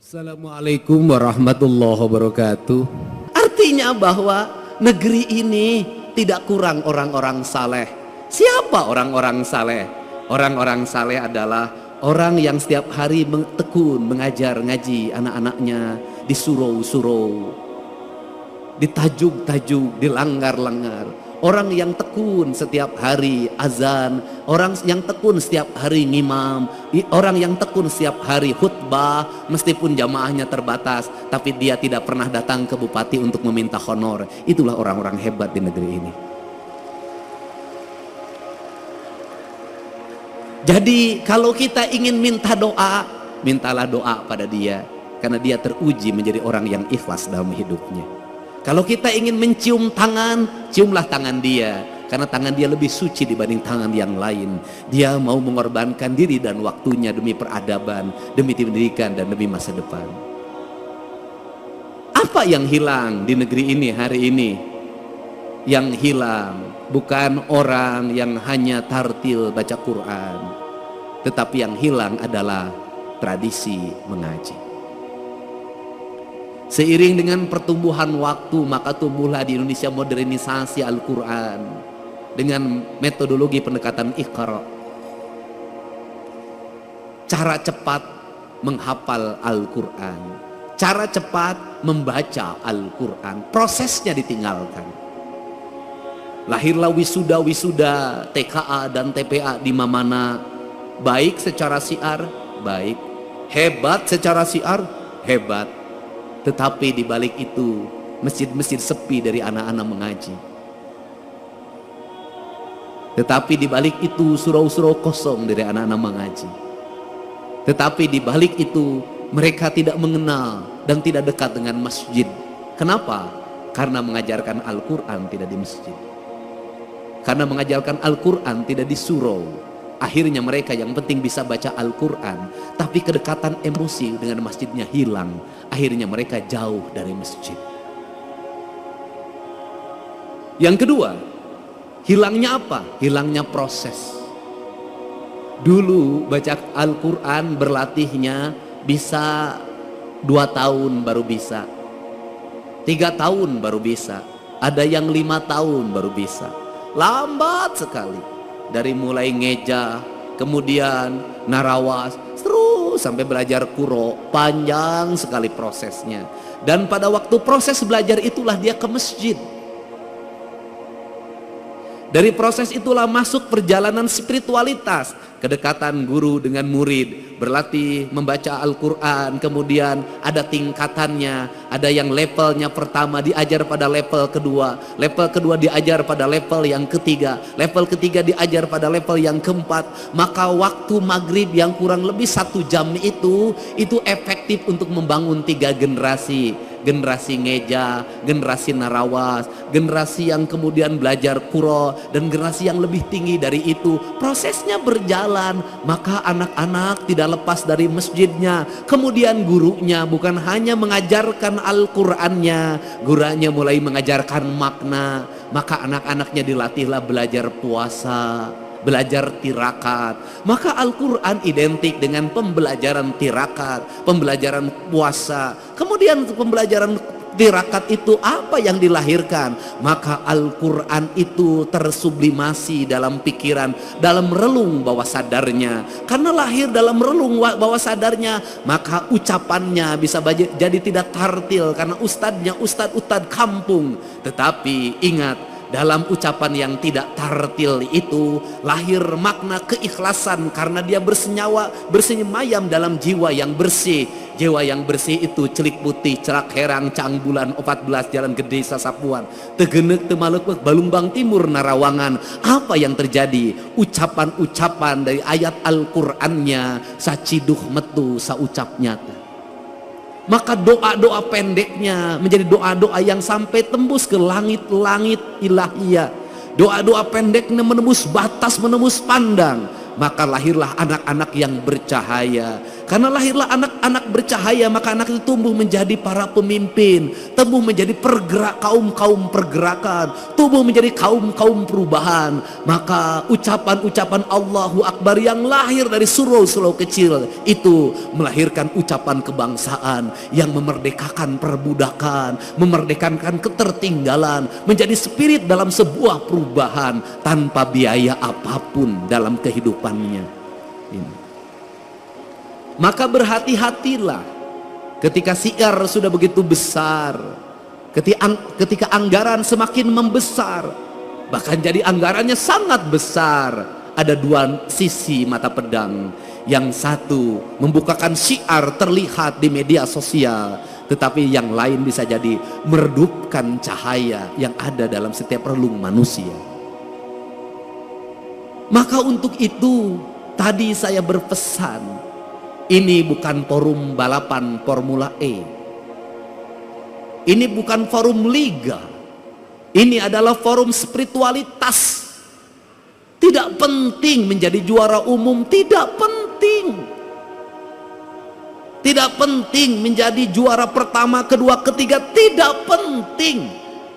Assalamualaikum warahmatullahi wabarakatuh. Artinya bahwa negeri ini tidak kurang orang-orang saleh. Siapa orang-orang saleh? Orang-orang saleh adalah orang yang setiap hari tekun mengajar ngaji anak-anaknya di surau-surau, di tajuk-tajuk, di langgar-langgar. Orang yang tekun setiap hari azan, orang yang tekun setiap hari ngimam, orang yang tekun setiap hari khutbah, meskipun jamaahnya terbatas, tapi dia tidak pernah datang ke bupati untuk meminta honor. Itulah orang-orang hebat di negeri ini. Jadi kalau kita ingin minta doa, mintalah doa pada dia, karena dia teruji menjadi orang yang ikhlas dalam hidupnya. Kalau kita ingin mencium tangan, ciumlah tangan dia, karena tangan dia lebih suci dibanding tangan yang lain. Dia mau mengorbankan diri dan waktunya demi peradaban, demi pendidikan, dan demi masa depan. Apa yang hilang di negeri ini hari ini? Yang hilang bukan orang yang hanya tartil baca Quran, tetapi yang hilang adalah tradisi mengaji. Seiring dengan pertumbuhan waktu, maka tumbuhlah di Indonesia modernisasi Al-Quran dengan metodologi pendekatan Iqra. Cara cepat menghafal Al-Quran, cara cepat membaca Al-Quran, prosesnya ditinggalkan. Lahirlah wisuda-wisuda TKA dan TPA di mana-mana, baik secara syiar, baik, hebat secara syiar, hebat. Tetapi di balik itu masjid-masjid sepi dari anak-anak mengaji. Tetapi di balik itu surau-surau kosong dari anak-anak mengaji. Tetapi di balik itu mereka tidak mengenal dan tidak dekat dengan masjid. Kenapa? Karena mengajarkan Al-Quran tidak di masjid. Karena mengajarkan Al-Quran tidak di surau. Akhirnya mereka yang penting bisa baca Al-Quran, tapi kedekatan emosi dengan masjidnya hilang. Akhirnya mereka jauh dari masjid. Yang kedua, hilangnya apa? Hilangnya proses. Dulu baca Al-Quran berlatihnya bisa 2 tahun baru bisa, 3 tahun baru bisa, ada yang 5 tahun baru bisa. Lambat sekali. Dari mulai ngeja, kemudian narawas, terus sampai belajar kuro, panjang sekali prosesnya. Dan pada waktu proses belajar itulah dia ke masjid. Dari proses itulah masuk perjalanan spiritualitas, kedekatan guru dengan murid, berlatih membaca Al-Quran, kemudian ada tingkatannya, ada yang levelnya pertama diajar pada level kedua diajar pada level yang level ketiga diajar pada level yang keempat. Maka waktu maghrib yang kurang lebih 1 jam itu efektif untuk membangun 3 generasi. Generasi ngeja, generasi narawas, generasi yang kemudian belajar kuro, dan generasi yang lebih tinggi dari itu. Prosesnya berjalan, maka anak-anak tidak lepas dari masjidnya. Kemudian gurunya bukan hanya mengajarkan Al-Qur'annya, gurunya mulai mengajarkan makna. Maka anak-anaknya dilatihlah belajar puasa, belajar tirakat. Maka Al-Quran identik dengan pembelajaran tirakat, pembelajaran puasa. Kemudian pembelajaran tirakat itu apa yang dilahirkan? Maka Al-Quran itu tersublimasi dalam pikiran, dalam relung bawah sadarnya. Karena lahir dalam relung bawah sadarnya, maka ucapannya bisa jadi tidak tartil, karena ustadznya ustadz kampung. Tetapi ingat, dalam ucapan yang tidak tartil itu lahir makna keikhlasan, karena dia bersemayam dalam jiwa yang bersih. Jiwa yang bersih itu celik putih, cerak herang, cang bulan, 14 jalan gede sasapuan, tegenek temaluk balumbang timur narawangan. Apa yang terjadi? Ucapan-ucapan dari ayat Al-Qur'annya saciduh metu saucap nyata. Maka doa-doa pendeknya menjadi doa-doa yang sampai tembus ke langit-langit ilahiyah. Doa-doa pendeknya menembus batas, menembus pandang. Maka lahirlah anak-anak yang bercahaya. Karena lahirlah anak-anak bercahaya, maka anak itu tumbuh menjadi para pemimpin, tumbuh menjadi kaum-kaum pergerakan, tumbuh menjadi kaum-kaum perubahan. Maka ucapan-ucapan Allahu Akbar yang lahir dari surau-surau kecil itu melahirkan ucapan kebangsaan yang memerdekakan perbudakan, memerdekakan ketertinggalan, menjadi spirit dalam sebuah perubahan tanpa biaya apapun dalam kehidupannya ini. Maka berhati-hatilah ketika syiar sudah begitu besar, ketika anggaran semakin membesar, bahkan jadi anggarannya sangat besar. Ada dua sisi mata pedang. Yang satu membukakan syiar terlihat di media sosial, tetapi yang lain bisa jadi meredupkan cahaya yang ada dalam setiap relung manusia. Maka untuk itu tadi saya berpesan, ini bukan forum balapan Formula E. Ini bukan forum liga. Ini adalah forum spiritualitas. Tidak penting menjadi juara umum, tidak penting. Tidak penting menjadi juara pertama, kedua, ketiga, tidak penting.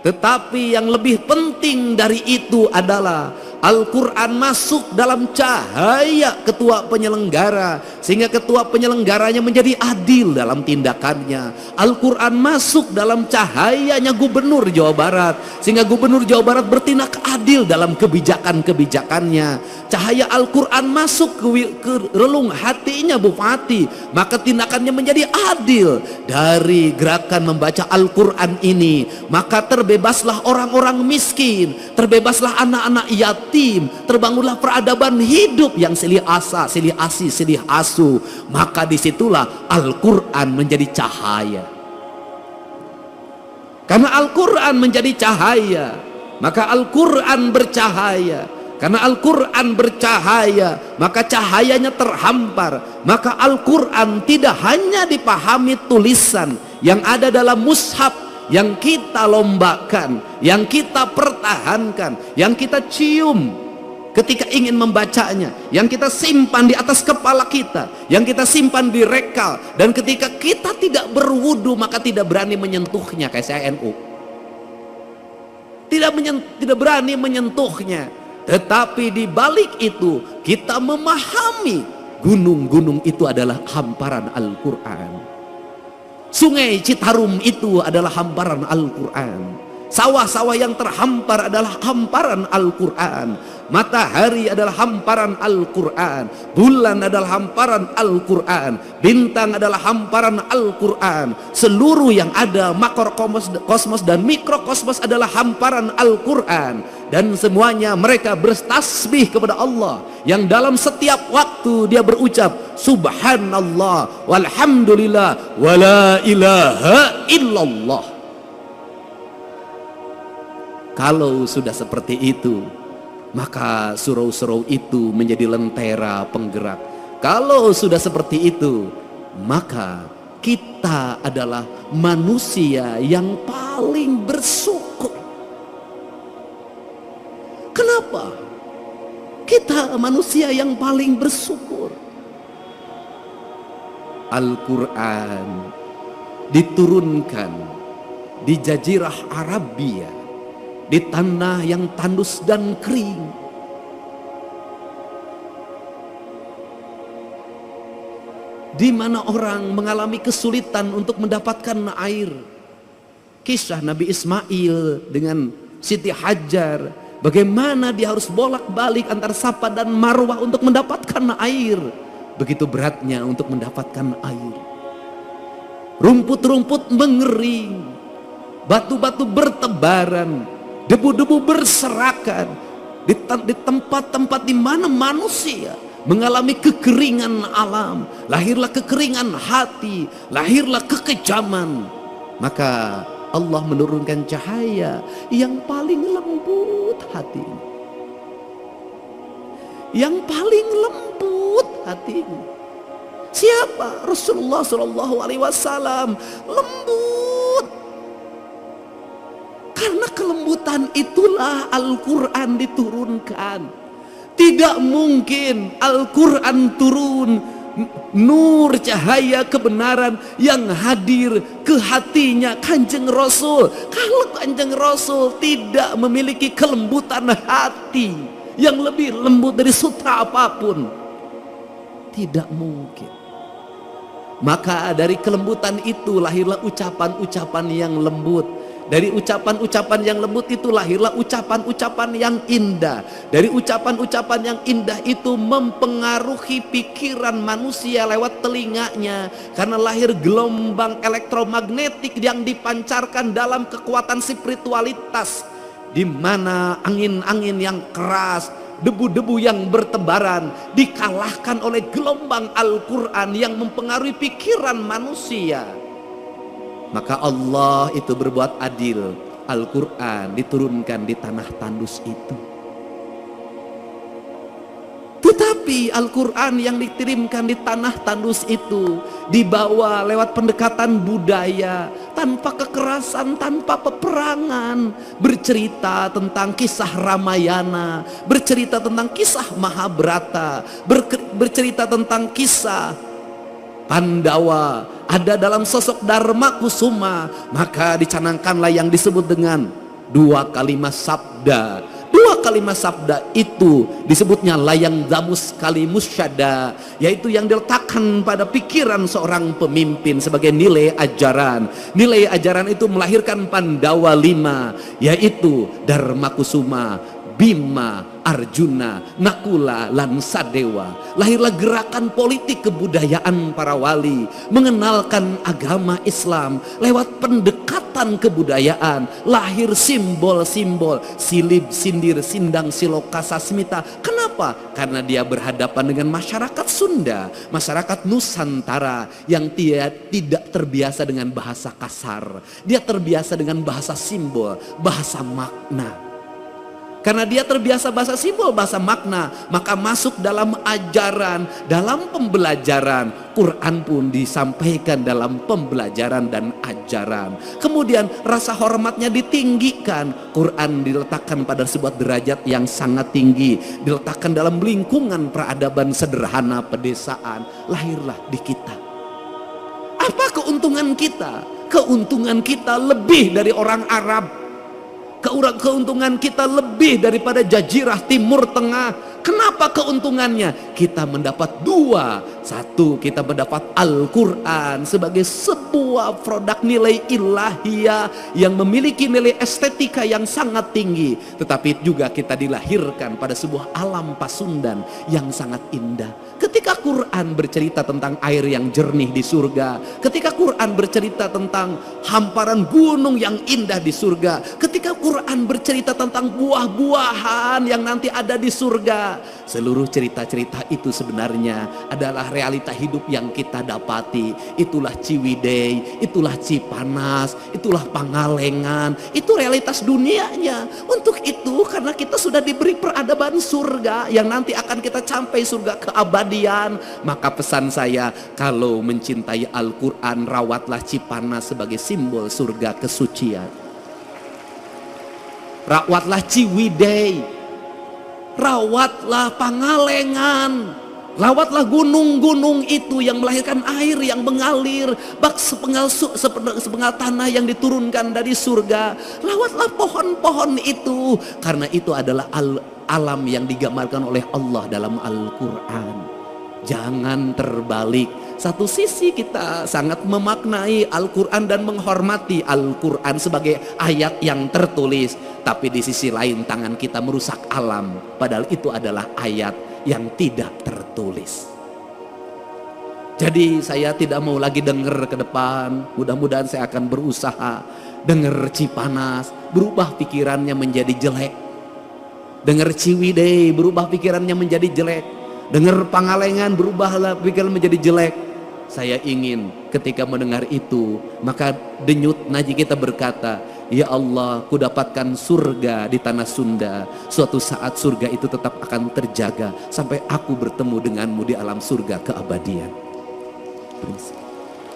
Tetapi yang lebih penting dari itu adalah Al-Quran masuk dalam cahaya ketua penyelenggara, sehingga ketua penyelenggaranya menjadi adil dalam tindakannya. Al-Quran masuk dalam cahayanya Gubernur Jawa Barat, sehingga Gubernur Jawa Barat bertindak adil dalam kebijakan-kebijakannya. Cahaya Al-Quran masuk ke relung hatinya Bupati, maka tindakannya menjadi adil. Dari gerakan membaca Al-Quran ini, maka terbebaslah orang-orang miskin, terbebaslah anak-anak yatim, terbangunlah peradaban hidup yang silih asa, silih asi, silih asu. Maka disitulah Al-Quran menjadi cahaya. Karena Al-Quran menjadi cahaya, maka Al-Quran bercahaya. Karena Al-Quran bercahaya, maka cahayanya terhampar. Maka Al-Quran tidak hanya dipahami tulisan yang ada dalam mushaf, yang kita lombakan, yang kita pertahankan, yang kita cium ketika ingin membacanya, yang kita simpan di atas kepala kita, yang kita simpan di rekal, dan ketika kita tidak berwudu maka tidak berani menyentuhnya. Kayak saya NU, tidak berani menyentuhnya. Tetapi di balik itu kita memahami gunung-gunung itu adalah hamparan Al-Quran, sungai Citarum itu adalah hamparan Al-Quran, sawah-sawah yang terhampar adalah hamparan Al-Quran, matahari adalah hamparan Al-Quran, bulan adalah hamparan Al-Quran, bintang adalah hamparan Al-Quran, seluruh yang ada makrokosmos dan mikrokosmos adalah hamparan Al-Quran. Dan semuanya mereka bertasbih kepada Allah, yang dalam setiap waktu dia berucap subhanallah walhamdulillah wala ilaha illallah. Kalau sudah seperti itu, maka surau-surau itu menjadi lentera penggerak. Kalau sudah seperti itu, maka kita adalah manusia yang paling bersyukur. Kenapa? Kita manusia yang paling bersyukur. Al-Quran diturunkan di Jazirah Arabia, di tanah yang tandus dan kering. Di mana orang mengalami kesulitan untuk mendapatkan air. Kisah Nabi Ismail dengan Siti Hajar, bagaimana dia harus bolak-balik antar Safa dan Marwah untuk mendapatkan air. Begitu beratnya untuk mendapatkan air. Rumput-rumput mengering, batu-batu bertebaran, debu-debu berserakan. Di tempat-tempat di mana manusia mengalami kekeringan alam, lahirlah kekeringan hati, lahirlah kekejaman. Maka Allah menurunkan cahaya yang paling lembut hatinya, yang paling lembut hatinya. Siapa? Rasulullah Shallallahu Alaihi Wasallam. Lembut. Karena kelembutan itulah Al-Quran diturunkan. Tidak mungkin Al-Quran turun nur cahaya kebenaran yang hadir ke hatinya Kanjeng Rasul. Kalau Kanjeng Rasul tidak memiliki kelembutan hati yang lebih lembut dari sutra apapun, tidak mungkin. Maka dari kelembutan itu lahirlah ucapan-ucapan yang lembut. Dari ucapan-ucapan yang lembut itu lahirlah ucapan-ucapan yang indah. Dari ucapan-ucapan yang indah itu mempengaruhi pikiran manusia lewat telinganya, karena lahir gelombang elektromagnetik yang dipancarkan dalam kekuatan spiritualitas, di mana angin-angin yang keras, debu-debu yang bertebaran dikalahkan oleh gelombang Al-Quran yang mempengaruhi pikiran manusia. Maka Allah itu berbuat adil. Al-Quran diturunkan di tanah tandus itu. Tetapi Al-Quran yang dikirimkan di tanah tandus itu dibawa lewat pendekatan budaya, tanpa kekerasan, tanpa peperangan. Bercerita tentang kisah Ramayana, bercerita tentang kisah Mahabharata, bercerita tentang kisah Pandawa, ada dalam sosok Dharma Kusuma. Maka dicanangkanlah yang disebut dengan dua kalimat sabda. Dua kalimat sabda itu disebutnya layang damus kalimus syada, yaitu yang diletakkan pada pikiran seorang pemimpin sebagai nilai ajaran. Nilai ajaran itu melahirkan Pandawa 5, yaitu Dharma Kusuma, Bima, Arjuna, Nakula, lan Sadewa. Lahirlah gerakan politik kebudayaan para wali, mengenalkan agama Islam lewat pendekatan kebudayaan. Lahir simbol-simbol silib, sindir, sindang, siloka, sasmita. Kenapa? Karena dia berhadapan dengan masyarakat Sunda, masyarakat Nusantara yang tidak terbiasa dengan bahasa kasar. Dia terbiasa dengan bahasa simbol, bahasa makna. Karena dia terbiasa bahasa simbol, bahasa makna, maka masuk dalam ajaran, dalam pembelajaran. Quran pun disampaikan dalam pembelajaran dan ajaran. Kemudian rasa hormatnya ditinggikan. Quran diletakkan pada sebuah derajat yang sangat tinggi, diletakkan dalam lingkungan peradaban sederhana pedesaan. Lahirlah di kita. Apa keuntungan kita? Keuntungan kita lebih dari orang Arab. Keuntungan kita lebih daripada jazirah Timur Tengah. Kenapa keuntungannya? Kita mendapat dua. Satu, kita mendapat Al-Quran sebagai sebuah produk nilai ilahiyah yang memiliki nilai estetika yang sangat tinggi. Tetapi juga kita dilahirkan pada sebuah alam pasundan yang sangat indah. Ketika Quran bercerita tentang air yang jernih di surga, ketika Quran bercerita tentang hamparan gunung yang indah di surga, ketika Quran bercerita tentang buah-buahan yang nanti ada di surga, seluruh cerita-cerita itu sebenarnya adalah realita hidup yang kita dapati. Itulah Ciwidey, itulah Cipanas, itulah Pangalengan, itu realitas dunianya. Untuk itu, karena kita sudah diberi peradaban surga yang nanti akan kita capai surga keabadian, maka pesan saya, kalau mencintai Al-Quran, rawatlah Cipanas sebagai simbol surga kesucian. Rawatlah Ciwidey, rawatlah Pangalengan, rawatlah gunung-gunung itu yang melahirkan air yang mengalir, bak sepenggal tanah yang diturunkan dari surga. Rawatlah pohon-pohon itu, karena itu adalah alam yang digambarkan oleh Allah dalam Al-Quran. Jangan terbalik. Satu sisi kita sangat memaknai Al-Quran dan menghormati Al-Quran sebagai ayat yang tertulis, tapi di sisi lain tangan kita merusak alam, padahal itu adalah ayat yang tidak tertulis. Jadi saya tidak mau lagi dengar ke depan. Mudah-mudahan saya akan berusaha dengar Cipanas, berubah pikirannya menjadi jelek. Dengar Ciwidey, berubah pikirannya menjadi jelek. Dengar Pangalengan, berubahlah pikiran menjadi jelek. Saya ingin ketika mendengar itu, maka denyut nadi kita berkata, ya Allah, ku dapatkan surga di tanah Sunda. Suatu saat surga itu tetap akan terjaga sampai aku bertemu denganmu di alam surga keabadian.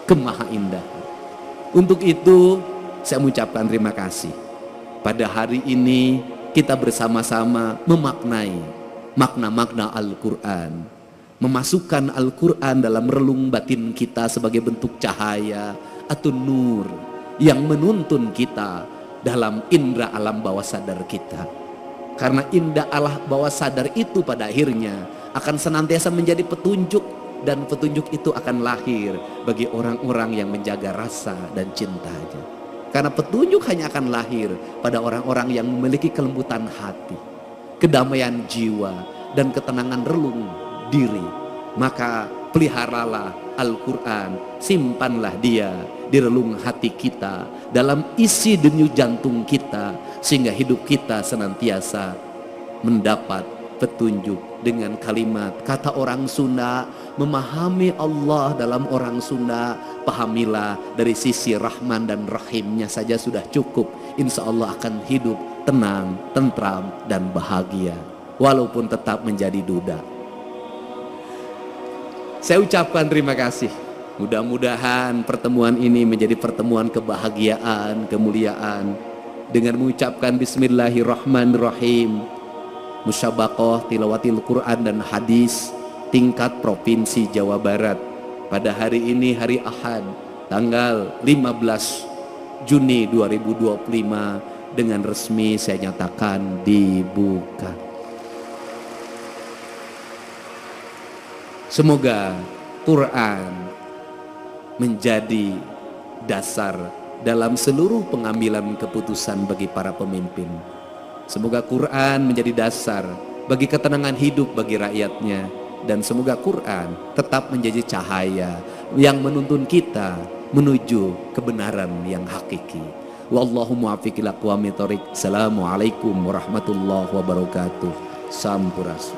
Kemaha indah. Untuk itu saya mengucapkan terima kasih. Pada hari ini kita bersama-sama memaknai makna-makna Al-Quran. memasukkan Al-Quran dalam relung batin kita sebagai bentuk cahaya atau nur yang menuntun kita dalam indera alam bawah sadar kita. Karena indera alam bawah sadar itu pada akhirnya akan senantiasa menjadi petunjuk, dan petunjuk itu akan lahir bagi orang-orang yang menjaga rasa dan cintanya. Karena petunjuk hanya akan lahir pada orang-orang yang memiliki kelembutan hati, kedamaian jiwa, dan ketenangan relung diri. Maka peliharalah Al-Quran, simpanlah dia di relung hati kita, dalam isi denyut jantung kita, sehingga hidup kita senantiasa mendapat petunjuk. Dengan kalimat kata orang Sunda, memahami Allah dalam orang Sunda, pahamilah dari sisi Rahman dan Rahimnya saja sudah cukup. Insya Allah akan hidup tenang, tentram, dan bahagia, walaupun tetap menjadi duda. Saya ucapkan terima kasih. Mudah-mudahan pertemuan ini menjadi pertemuan kebahagiaan, kemuliaan, dengan mengucapkan Bismillahirrahmanirrahim. Musyabaqah tilawatil Quran dan hadis tingkat Provinsi Jawa Barat pada hari ini, hari Ahad, tanggal 15 Juni 2025, dengan resmi saya nyatakan dibuka. Semoga Quran menjadi dasar dalam seluruh pengambilan keputusan bagi para pemimpin. Semoga Quran menjadi dasar bagi ketenangan hidup bagi rakyatnya. Dan semoga Quran tetap menjadi cahaya yang menuntun kita menuju kebenaran yang hakiki. Wallahu muwaffiq ila aqwamit thoriq. Assalamualaikum warahmatullahi wabarakatuh. Sampurasun.